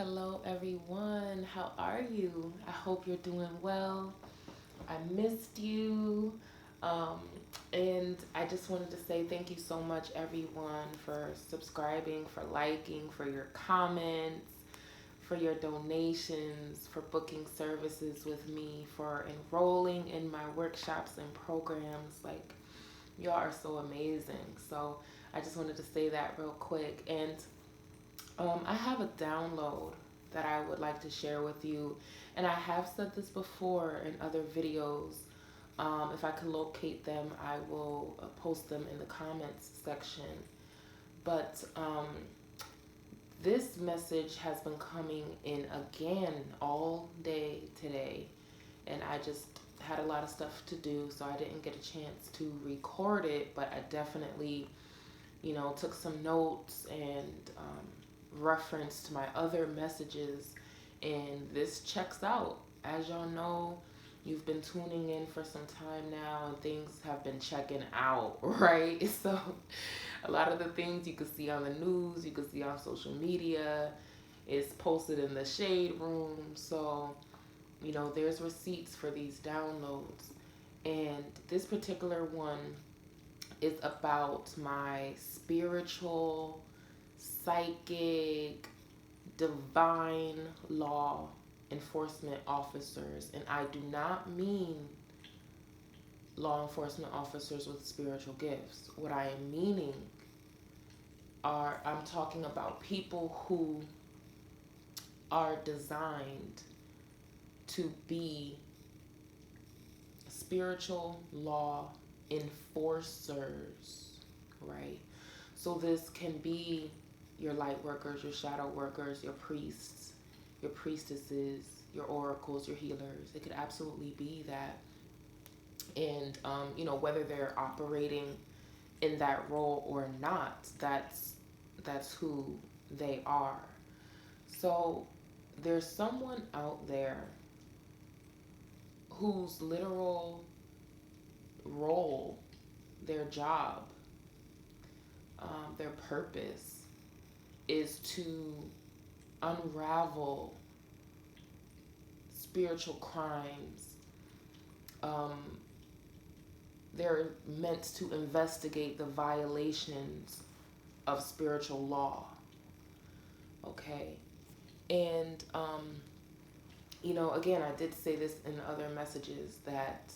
Hello, everyone. How are you? I hope you're doing well. I missed you. Um, and I just wanted to say thank you so much, everyone, for subscribing, for liking, for your comments, for your donations, for booking services with me, for enrolling in my workshops and programs. Like, y'all are so amazing. So I just wanted to say that real quick. And I have a download that I would like to share with you. And I have said this before in other videos. If I can locate them, I will post them in the comments section. But this message has been coming in again all day today. And I just had a lot of stuff to do, so I didn't get a chance to record it. But I definitely, took some notes and referenced my other messages, and this checks out. As y'all know, you've been tuning in for some time now, and things have been checking out, right? So, a lot of the things you can see on the news, you can see on social media, is posted in the shade room. So, there's receipts for these downloads. And this particular one is about my spiritual, psychic, divine law enforcement officers. And I do not mean law enforcement officers with spiritual gifts. What I am meaning I'm talking about people who are designed to be spiritual law enforcers, right? So this can be your light workers, your shadow workers, your priests, your priestesses, your oracles, your healers. It could absolutely be that. And, whether they're operating in that role or not, that's who they are. So there's someone out there whose literal role, their job, their purpose is to unravel spiritual crimes. They're meant to investigate the violations of spiritual law. Okay. And, again, I did say this in other messages that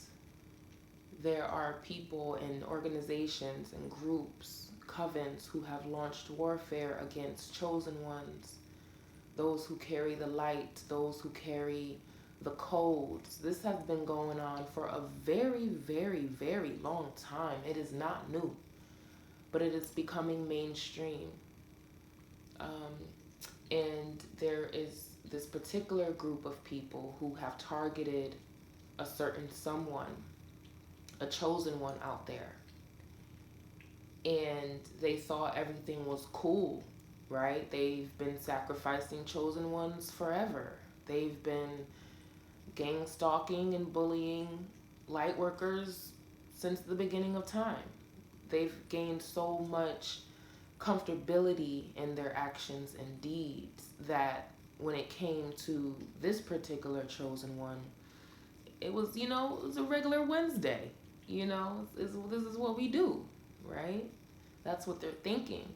there are people and organizations and groups, covens, who have launched warfare against chosen ones, those who carry the light, those who carry the codes. This has been going on for a very, very, very long time. It is not new, but it is becoming mainstream. And there is this particular group of people who have targeted a certain someone, a chosen one out there. And they thought everything was cool, right? They've been sacrificing chosen ones forever. They've been gang stalking and bullying light workers since the beginning of time. They've gained so much comfortability in their actions and deeds that when it came to this particular chosen one, it was, it was a regular Wednesday. This is what we do, right? That's what they're thinking.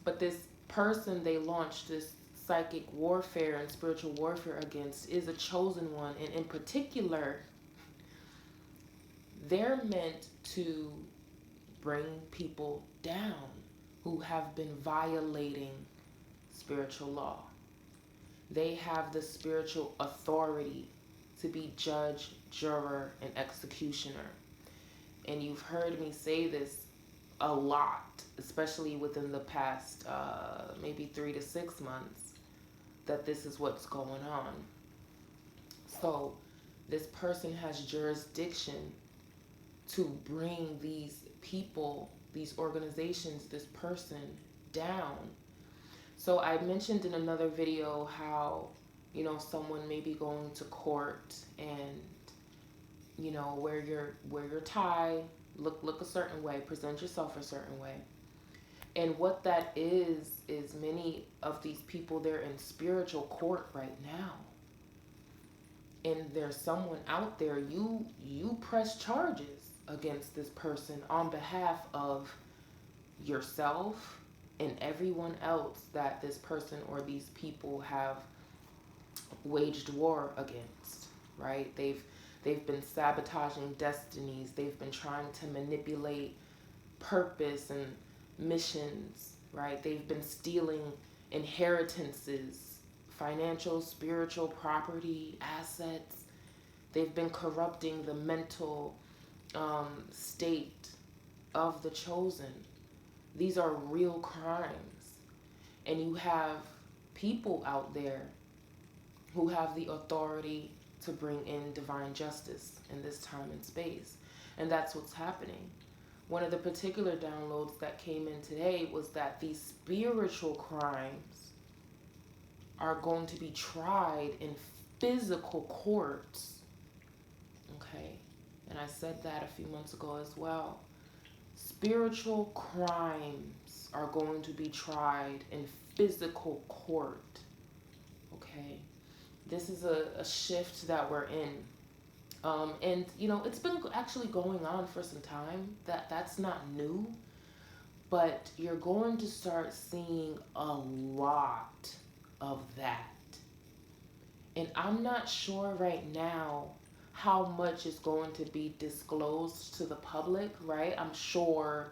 But this person they launched this psychic warfare and spiritual warfare against is a chosen one. And in particular, they're meant to bring people down who have been violating spiritual law. They have the spiritual authority to be judge, juror, and executioner. And you've heard me say this a lot, especially within the past maybe 3 to 6 months, that this is what's going on. So this person has jurisdiction to bring these people, these organizations, this person down. So I mentioned in another video how, someone may be going to court and, wear your tie, look a certain way, present yourself a certain way. And what that is many of these people, they're in spiritual court right now. And there's someone out there, you press charges against this person on behalf of yourself and everyone else that this person or these people have waged war against, right? They've been sabotaging destinies. They've been trying to manipulate purpose and missions, right? They've been stealing inheritances, financial, spiritual property, assets. They've been corrupting the mental state of the chosen. These are real crimes. And you have people out there who have the authority to bring in divine justice in this time and space. And that's what's happening. One of the particular downloads that came in today was that these spiritual crimes are going to be tried in physical courts. Okay? And I said that a few months ago as well. Spiritual crimes are going to be tried in physical court. Okay? This is a shift that we're in. And, you know, it's been actually going on for some time. That's not new. But you're going to start seeing a lot of that. And I'm not sure right now how much is going to be disclosed to the public, right? I'm sure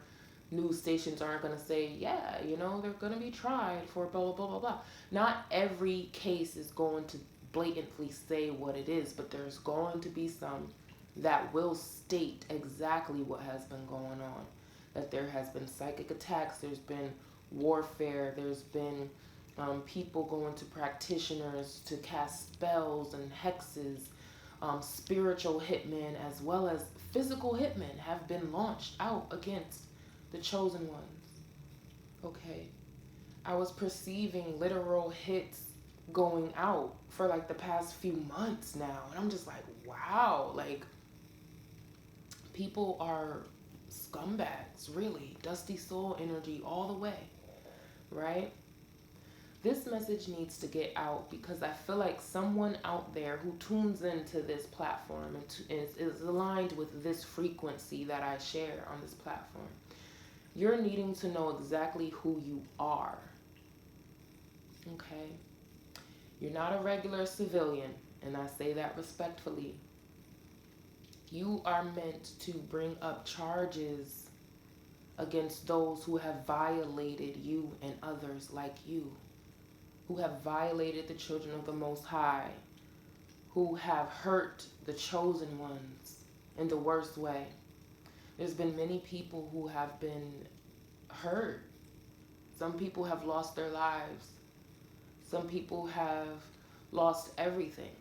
news stations aren't going to say, yeah, you know, they're going to be tried for blah, blah, blah, blah, blah. Not every case is going to blatantly say what it is, but there's going to be some that will state exactly what has been going on. That there has been psychic attacks, there's been warfare, there's been people going to practitioners to cast spells and hexes. Spiritual hitmen as well as physical hitmen have been launched out against the chosen ones. Okay. I was perceiving literal hits going out for like the past few months now. And I'm just like, wow, like people are scumbags, really. Dusty soul energy all the way, right? This message needs to get out because I feel like someone out there who tunes into this platform and is aligned with this frequency that I share on this platform, you're needing to know exactly who you are. Okay? You're not a regular civilian, and I say that respectfully. You are meant to bring up charges against those who have violated you and others like you, who have violated the children of the Most High, who have hurt the chosen ones in the worst way. There's been many people who have been hurt. Some people have lost their lives. Some people have lost everything.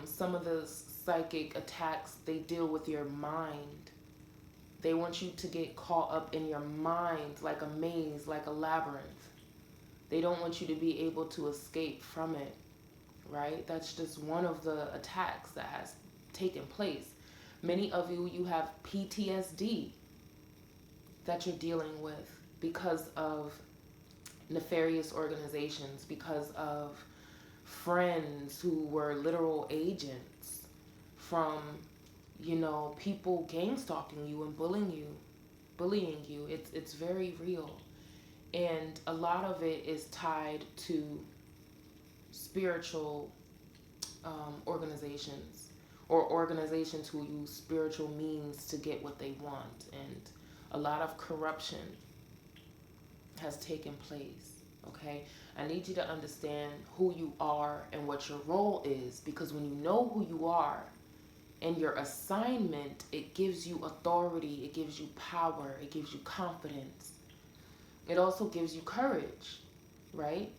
Some of the psychic attacks, they deal with your mind. They want you to get caught up in your mind like a maze, like a labyrinth. They don't want you to be able to escape from it, right? That's just one of the attacks that has taken place. Many of you have PTSD that you're dealing with because of nefarious organizations, because of friends who were literal agents from, you know, people gang stalking you and bullying you. It's very real. And a lot of it is tied to spiritual organizations or organizations who use spiritual means to get what they want. And a lot of corruption has taken place, okay? I need you to understand who you are and what your role is, because when you know who you are and your assignment, it gives you authority, it gives you power, it gives you confidence. It also gives you courage, right?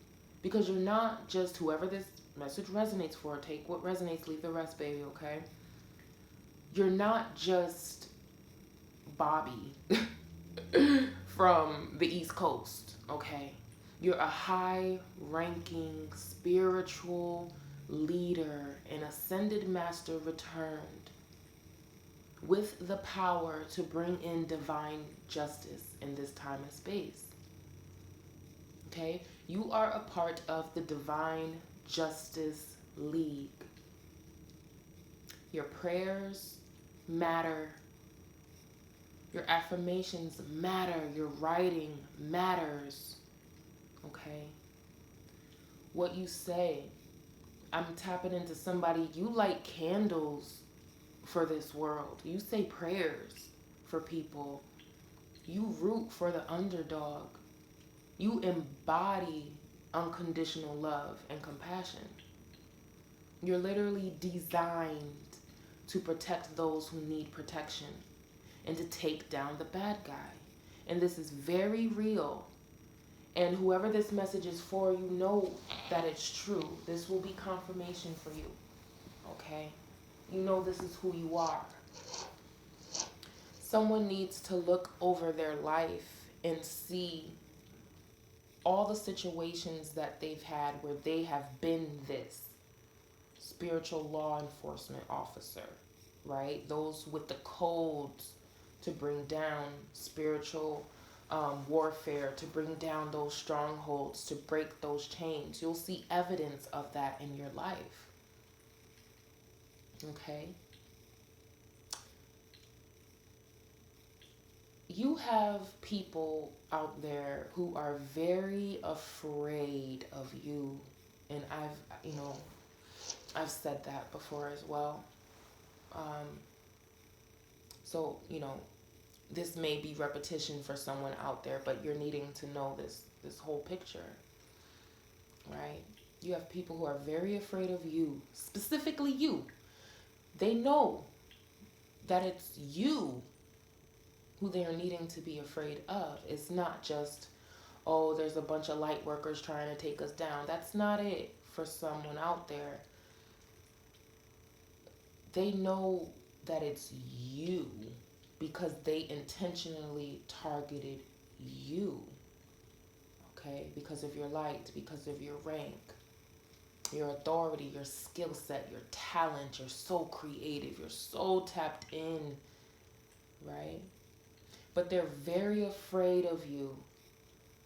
Because you're not just whoever this message resonates for. Take what resonates, leave the rest, baby, okay? You're not just Bobby from the East Coast, okay? You're a high-ranking spiritual leader, an ascended master returned, with the power to bring in divine justice in this time and space. Okay? You are a part of the Divine Justice League. Your prayers matter. Your affirmations matter. Your writing matters. Okay? What you say. I'm tapping into somebody. You light candles for this world. You say prayers for people. You root for the underdog. You embody unconditional love and compassion. You're literally designed to protect those who need protection and to take down the bad guy. And this is very real. And whoever this message is for, you know that it's true. This will be confirmation for you. Okay? You know this is who you are. Someone needs to look over their life and see all the situations that they've had where they have been this spiritual law enforcement officer, right? Those with the codes to bring down spiritual warfare, to bring down those strongholds, to break those chains. You'll see evidence of that in your life. Okay? You have people out there who are very afraid of you. And I've said that before as well. So, this may be repetition for someone out there, but you're needing to know this whole picture, right? You have people who are very afraid of you, specifically you. They know that it's you who they are needing to be afraid of. It's not just, oh, there's a bunch of light workers trying to take us down. That's not it for someone out there. They know that it's you because they intentionally targeted you, okay? Because of your light, because of your rank, your authority, your skill set, your talent. You're so creative. You're so tapped in, right? But they're very afraid of you,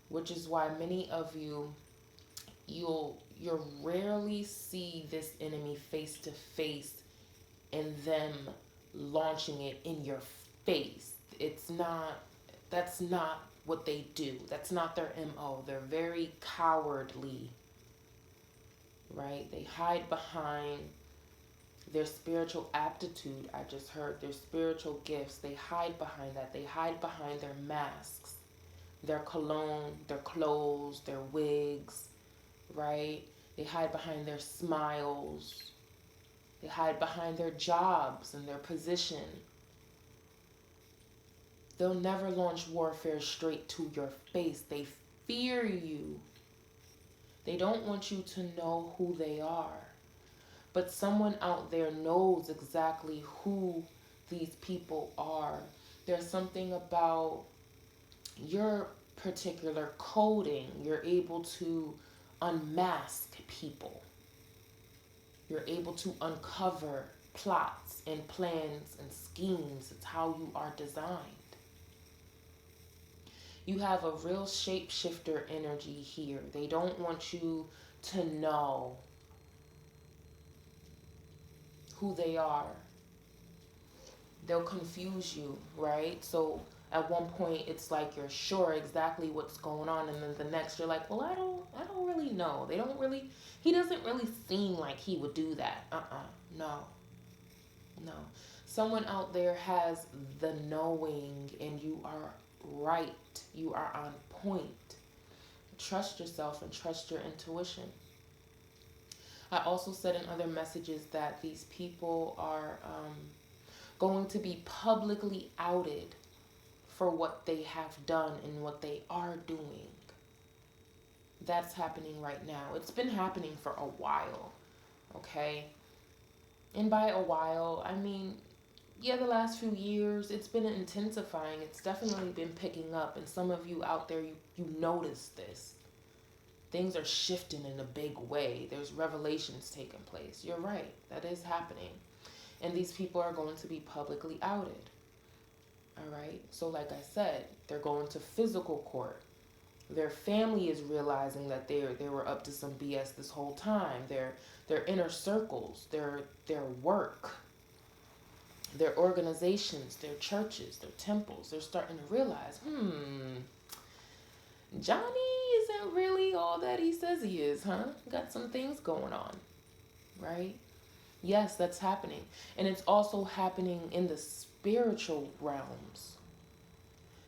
which is why many of you, you'll rarely see this enemy face to face and them launching it in your face. That's not what they do. That's not their MO. They're very cowardly, right? They hide behind their spiritual aptitude. I just heard their spiritual gifts. They hide behind that. They hide behind their masks, their cologne, their clothes, their wigs, right? They hide behind their smiles. They hide behind their jobs and their position. They'll never launch warfare straight to your face. They fear you. They don't want you to know who they are. But someone out there knows exactly who these people are. There's something about your particular coding. You're able to unmask people. You're able to uncover plots and plans and schemes. It's how you are designed. You have a real shapeshifter energy here. They don't want you to know who they are. They'll confuse you, right? So at one point it's like you're sure exactly what's going on, and then the next you're like, well, I don't really know. He doesn't really seem like he would do that. No. Someone out there has the knowing, and you are right. You are on point. Trust yourself and trust your intuition. I also said in other messages that these people are going to be publicly outed for what they have done and what they are doing. That's happening right now. It's been happening for a while, okay? And by a while, I mean, yeah, the last few years, it's been intensifying. It's definitely been picking up. And some of you out there, you notice this. Things are shifting in a big way. There's revelations taking place. You're right. That is happening. And these people are going to be publicly outed. All right. So like I said, they're going to physical court. Their family is realizing that they were up to some BS this whole time. Their inner circles, their work, their organizations, their churches, their temples, they're starting to realize, Johnny isn't really all that he says he is, huh? Got some things going on, right? Yes, that's happening. And it's also happening in the spiritual realms.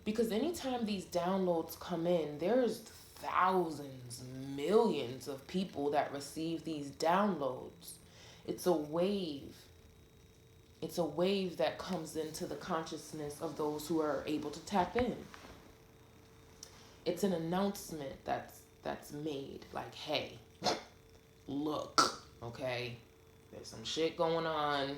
Because anytime these downloads come in, there's thousands, millions of people that receive these downloads. It's a wave. It's a wave that comes into the consciousness of those who are able to tap in. It's an announcement that's made, like, hey, look, okay, there's some shit going on.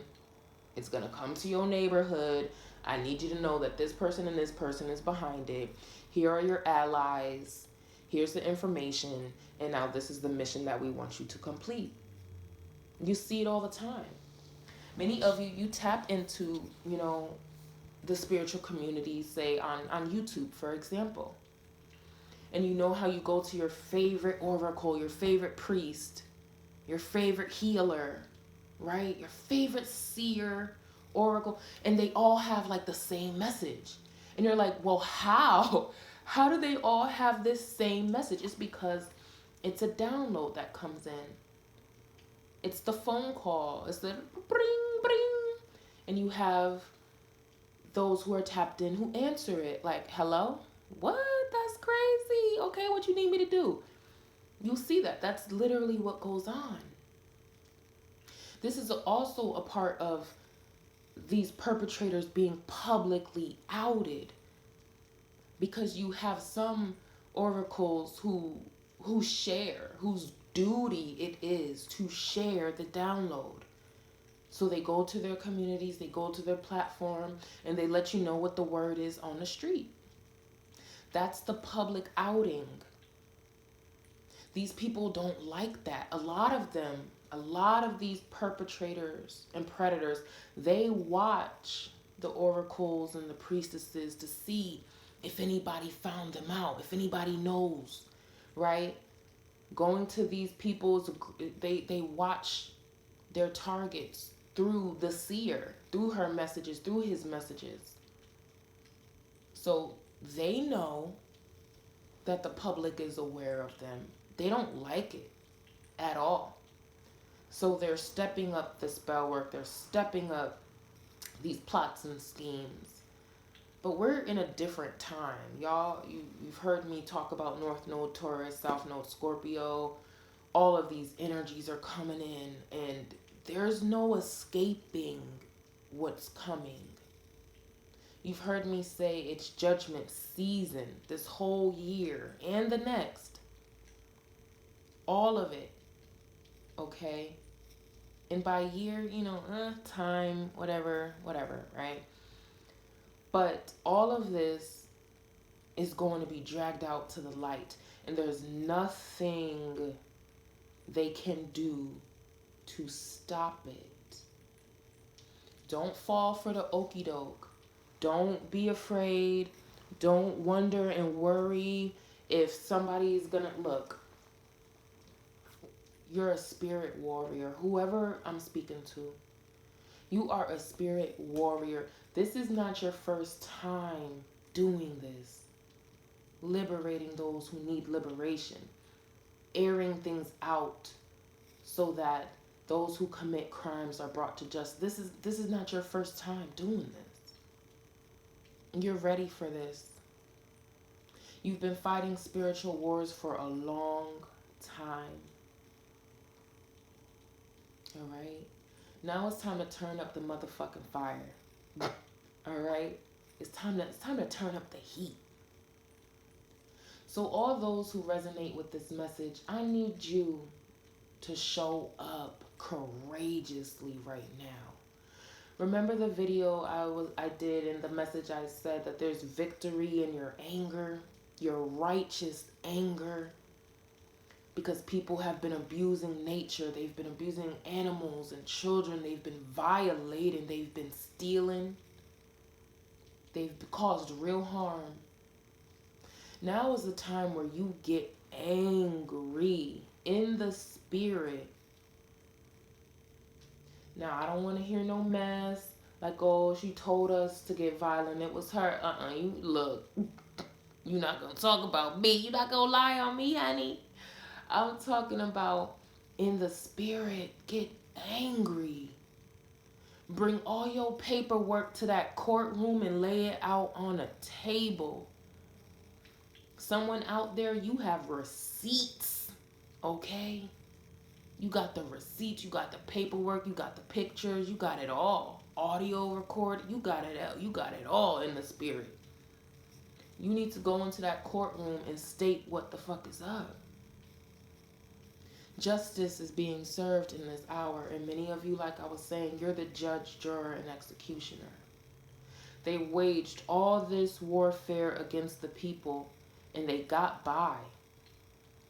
It's gonna come to your neighborhood. I need you to know that this person and this person is behind it. Here are your allies. Here's the information. And now this is the mission that we want you to complete. You see it all the time. Many of you tap into, the spiritual community, say on YouTube, for example. And you know how you go to your favorite oracle, your favorite priest, your favorite healer, right? Your favorite seer, oracle, and they all have like the same message. And you're like, well, how do they all have this same message? It's because it's a download that comes in. It's the phone call. It's the bring, bring. And you have those who are tapped in who answer it like, hello? What? That's crazy. Okay, what you need me to do? You see that. That's literally what goes on. This is also a part of these perpetrators being publicly outed, because you have some oracles who share, whose duty it is to share the download. So they go to their communities, they go to their platform, and they let you know what the word is on the street. That's the public outing. These people don't like that. A lot of these perpetrators and predators, they watch the oracles and the priestesses to see if anybody found them out, if anybody knows, right? Going to these people's, they watch their targets through the seer, through her messages, through his messages. So they know that the public is aware of them. They don't like it at all. So they're stepping up the spell work. They're stepping up these plots and schemes. But we're in a different time. Y'all, you've heard me talk about North Node Taurus, South Node Scorpio. All of these energies are coming in, and there's no escaping what's coming. You've heard me say it's judgment season this whole year and the next. All of it. Okay? And by year, time, whatever, right? But all of this is going to be dragged out to the light. And there's nothing they can do to stop it. Don't fall for the okie doke. Don't be afraid. Don't wonder and worry if somebody's gonna look. You're a spirit warrior. Whoever I'm speaking to, you are a spirit warrior. This is not your first time doing this. Liberating those who need liberation. Airing things out so that those who commit crimes are brought to justice. This is not your first time doing this. You're ready for this. You've been fighting spiritual wars for a long time. All right? Now it's time to turn up the motherfucking fire. All right? It's time to turn up the heat. So all those who resonate with this message, I need you to show up courageously right now. Remember the video I did in the message I said that there's victory in your anger, your righteous anger, because people have been abusing nature. They've been abusing animals and children. They've been violating. They've been stealing. They've caused real harm. Now is the time where you get angry in the spirit. Now, I don't want to hear no mess. Like, oh, she told us to get violent. It was her. You look. You're not going to talk about me. You're not going to lie on me, honey. I'm talking about in the spirit. Get angry. Bring all your paperwork to that courtroom and lay it out on a table. Someone out there, you have receipts, okay? You got the receipts, you got the paperwork, you got the pictures, you got it all. Audio record, you got it all in the spirit. You need to go into that courtroom and state what the fuck is up. Justice is being served in this hour, and many of you, like I was saying, you're the judge, juror, and executioner. They waged all this warfare against the people, and they got by,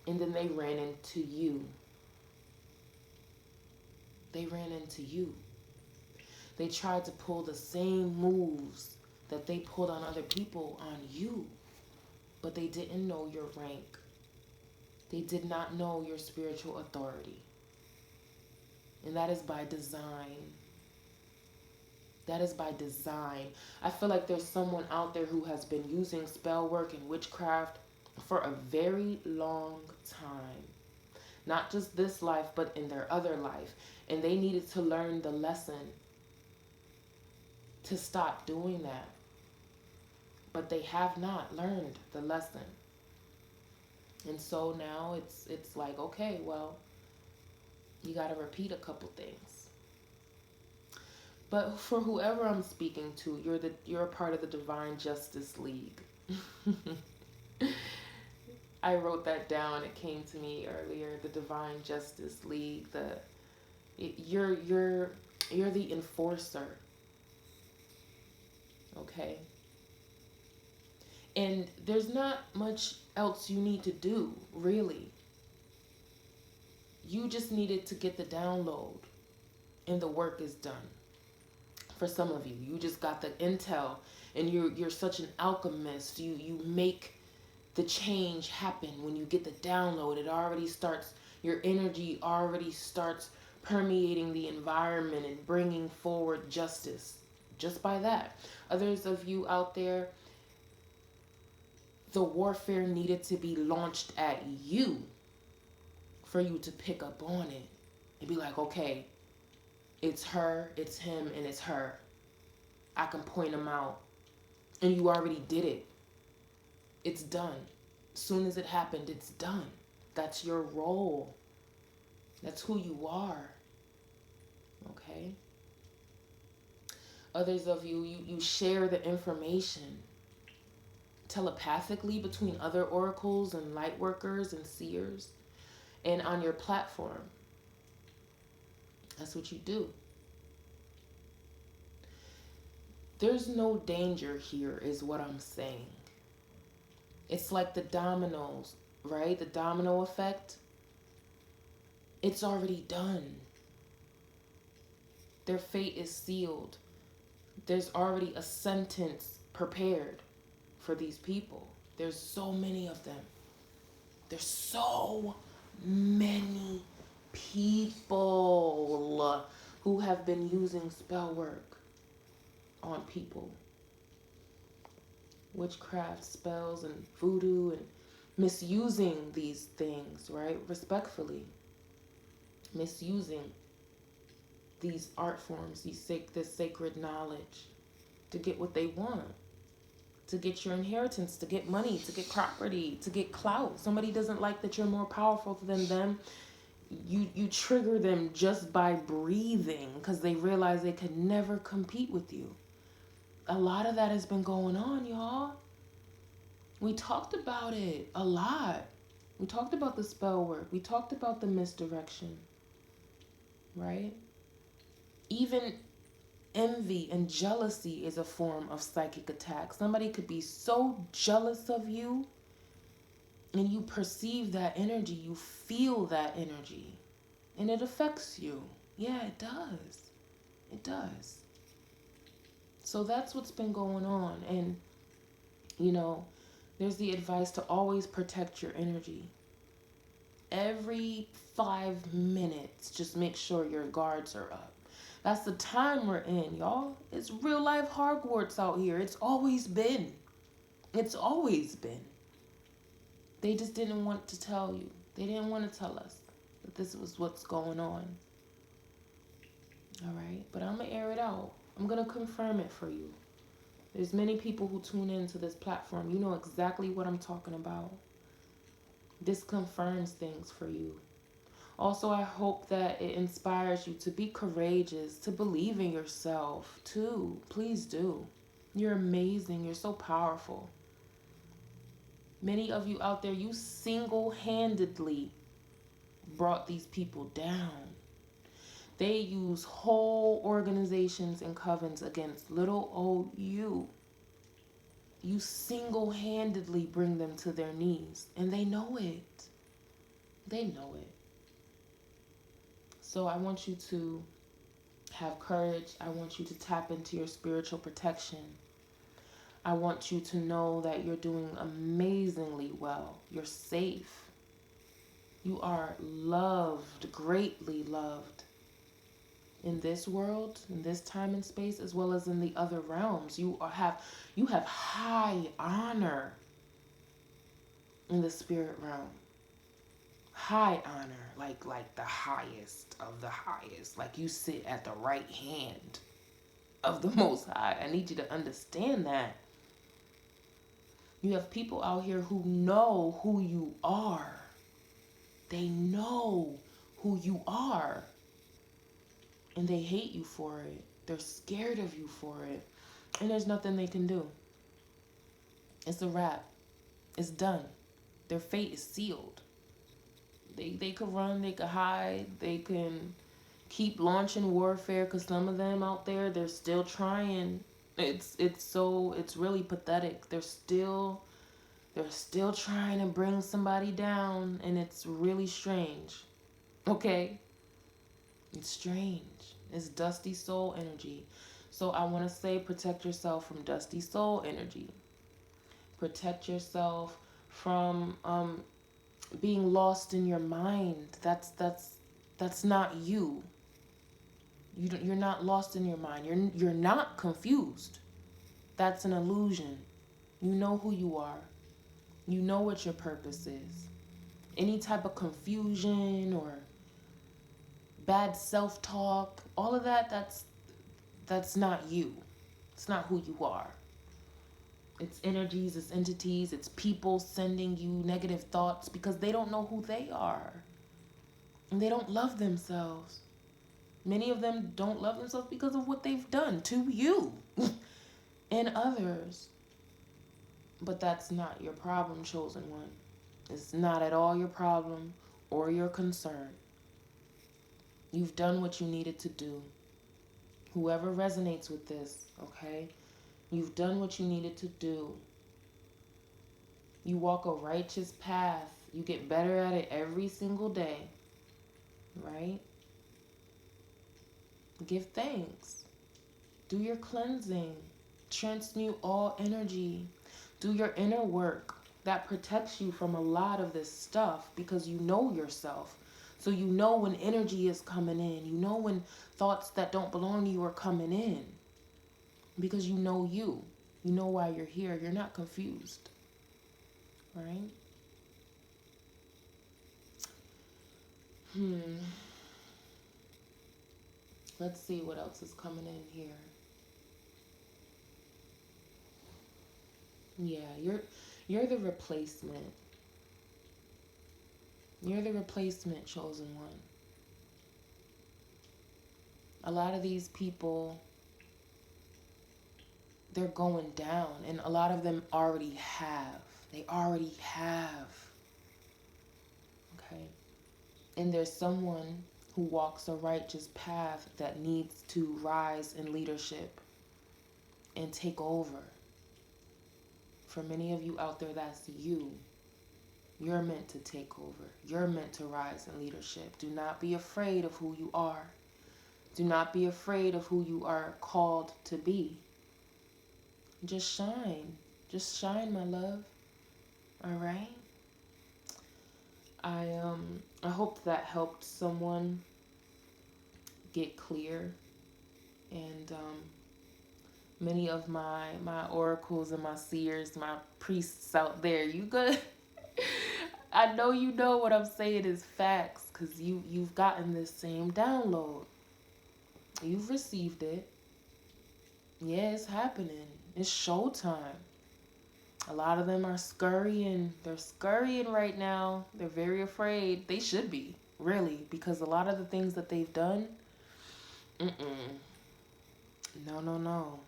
and then they ran into you. They ran into you. They tried to pull the same moves that they pulled on other people on you, but they didn't know your rank. They did not know your spiritual authority. And that is by design. That is by design. I feel like there's someone out there who has been using spell work and witchcraft for a very long time. Not just this life, but in their other life. And they needed to learn the lesson to stop doing that. But they have not learned the lesson. And so now it's like, okay, well, you got to repeat a couple things. But for whoever I'm speaking to, you're a part of the Divine Justice League. I wrote that down. It came to me earlier. The Divine Justice League. You're the enforcer. Okay. And there's not much else you need to do, really. You just needed to get the download, and the work is done. For some of you, you just got the intel, and you're such an alchemist. You make the change happen when you get the download. It already starts. Your energy already starts permeating the environment and bringing forward justice. Just by that. Others of you out there, the warfare needed to be launched at you for you to pick up on it and be like, okay, it's her, it's him, and it's her. I can point them out. And you already did it. It's done. As soon as it happened, it's done. That's your role. That's who you are. Okay? Others of you, you share the information telepathically between other oracles and light workers and seers and on your platform. That's what you do. There's no danger here is what I'm saying. It's like the dominoes, right? The domino effect. It's already done. Their fate is sealed. There's already a sentence prepared for these people. There's so many of them. There's so many people who have been using spell work on people. Witchcraft, spells, and voodoo, and misusing these things, right? Respectfully. Misusing these art forms, this sacred knowledge to get what they want. To get your inheritance, to get money, to get property, to get clout. Somebody doesn't like that you're more powerful than them. You trigger them just by breathing because they realize they could never compete with you. A lot of that has been going on, y'all. We talked about it a lot. We talked about the spell work. We talked about the misdirection, right? Even envy and jealousy is a form of psychic attack. Somebody could be so jealous of you and you perceive that energy, you feel that energy, and it affects you. Yeah, it does. It does. So that's what's been going on. And, you know, there's the advice to always protect your energy. Every 5 minutes, just make sure your guards are up. That's the time we're in, y'all. It's real life Hogwarts out here. It's always been. It's always been. They just didn't want to tell you. They didn't want to tell us that this was what's going on. All right? But I'm going to air it out. I'm going to confirm it for you. There's many people who tune into this platform. You know exactly what I'm talking about. This confirms things for you. Also, I hope that it inspires you to be courageous, to believe in yourself too. Please do. You're amazing. You're so powerful. Many of you out there, you single-handedly brought these people down. They use whole organizations and covens against little old you. You single-handedly bring them to their knees, and they know it. They know it. So I want you to have courage. I want you to tap into your spiritual protection. I want you to know that you're doing amazingly well. You're safe. You are loved, greatly loved. In this world, in this time and space, as well as in the other realms, you have high honor in the spirit realm. High honor, like the highest of the highest. Like you sit at the right hand of the Most High. I need you to understand that. You have people out here who know who you are. They know who you are. And they hate you for it. They're scared of you for it. And there's nothing they can do. It's a wrap. It's done. Their fate is sealed. They could run, they could hide, they can keep launching warfare, because some of them out there, they're still trying. It's really pathetic. They're still trying to bring somebody down, and it's really strange. Okay? It's strange. It's dusty soul energy. So I want to say, protect yourself from dusty soul energy. Protect yourself from being lost in your mind. That's not you. You're not lost in your mind. You're not confused. That's an illusion. You know who you are. You know what your purpose is. Any type of confusion or bad self-talk, all of that's not you. It's not who you are. It's energies, it's entities, it's people sending you negative thoughts because they don't know who they are. And they don't love themselves. Many of them don't love themselves because of what they've done to you and others. But that's not your problem, chosen one. It's not at all your problem or your concern. You've done what you needed to do. Whoever resonates with this, okay? You've done what you needed to do. You walk a righteous path. You get better at it every single day, right? Give thanks. Do your cleansing. Transmute all energy. Do your inner work. That protects you from a lot of this stuff because you know yourself. So you know when energy is coming in. You know when thoughts that don't belong to you are coming in. Because you know you. You know why you're here. You're not confused. Right? Let's see what else is coming in here. Yeah, you're the replacement. You're the replacement, chosen one. A lot of these people, they're going down, and a lot of them already have. They already have. Okay? And there's someone who walks a righteous path that needs to rise in leadership and take over. For many of you out there, that's you. You're meant to take over. You're meant to rise in leadership. Do not be afraid of who you are. Do not be afraid of who you are called to be. Just shine. Just shine, my love. All right? I hope that helped someone get clear. And many of my oracles and my seers, my priests out there, you good? I know you know what I'm saying is facts, because you've gotten this same download. You've received it. Yeah, it's happening. It's showtime. A lot of them are scurrying. They're scurrying right now. They're very afraid. They should be, really, because a lot of the things that they've done, no, no, no.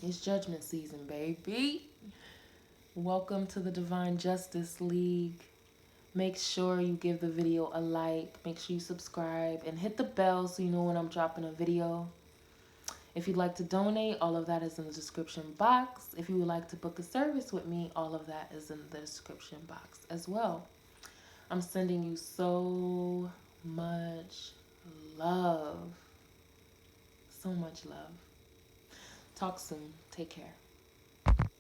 It's judgment season, baby. Welcome to the Divine Justice League. Make sure you give the video a like. Make sure you subscribe and hit the bell so you know when I'm dropping a video. If you'd like to donate, all of that is in the description box. If you would like to book a service with me, all of that is in the description box as well. I'm sending you so much love. So much love. Talk soon. Take care.